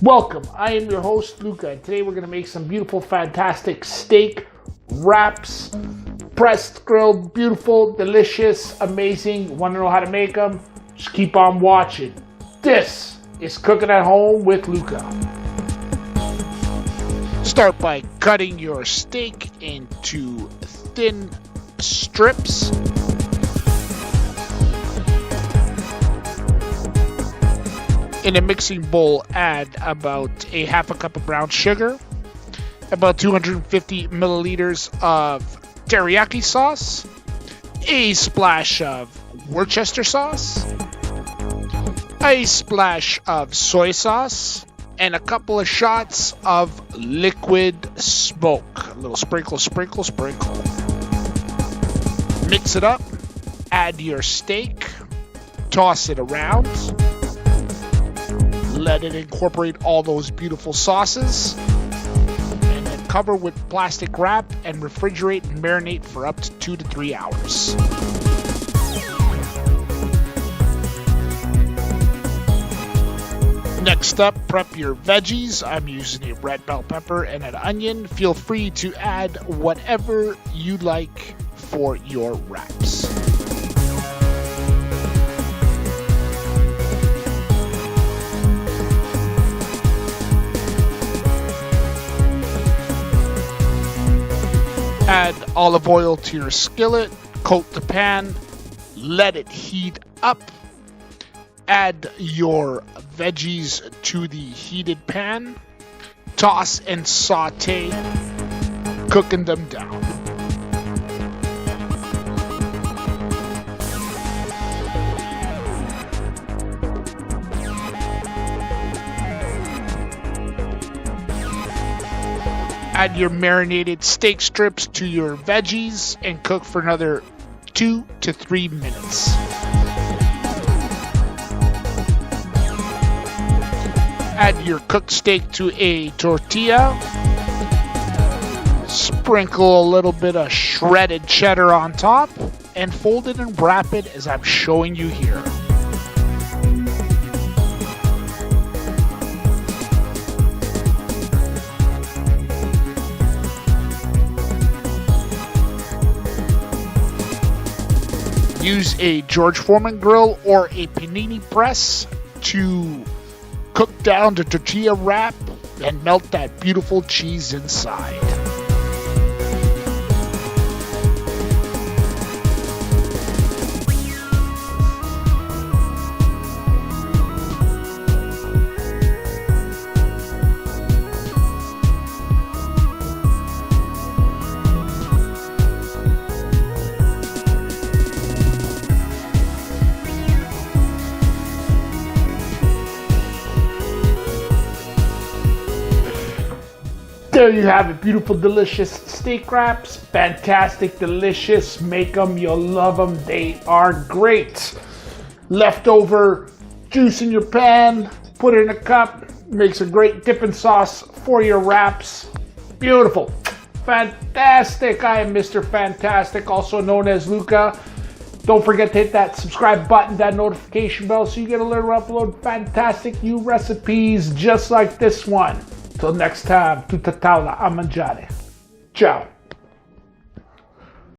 Welcome, I am your host Luca, and today we're going to make some beautiful, fantastic steak wraps. Pressed, grilled, beautiful, delicious, amazing. Want to know how to make them? Just keep on watching. This is Cooking at Home with Luca. Start by cutting your steak into thin strips. In a mixing bowl, add about a half a cup of brown sugar, about 250 milliliters of teriyaki sauce, a splash of Worcester sauce, a splash of soy sauce, and a couple of shots of liquid smoke. A little sprinkle. Mix it up, add your steak, toss it around. Let it incorporate all those beautiful sauces, and then cover with plastic wrap and refrigerate and marinate for up to 2 to 3 hours. Next up, prep your veggies. I'm using a red bell pepper and an onion. Feel free to add whatever you like for your wraps. Add olive oil to your skillet, coat the pan, let it heat up. Add your veggies to the heated pan, toss and saute, cooking them down. Add your marinated steak strips to your veggies and cook for another 2 to 3 minutes. Add your cooked steak to a tortilla. Sprinkle a little bit of shredded cheddar on top and fold it and wrap it as I'm showing you here. Use a George Foreman grill or a panini press to cook down the tortilla wrap and melt that beautiful cheese inside. There you have it, beautiful, delicious steak wraps. Fantastic, delicious. Make them, you'll love them. They are great. Leftover juice in your pan, put it in a cup. Makes a great dipping sauce for your wraps. Beautiful, fantastic. I am Mr. Fantastic, also known as Luca. Don't forget to hit that subscribe button, that notification bell, so you get alerted when I upload fantastic new recipes just like this one. Till next time, tutta tavola a mangiare. Ciao.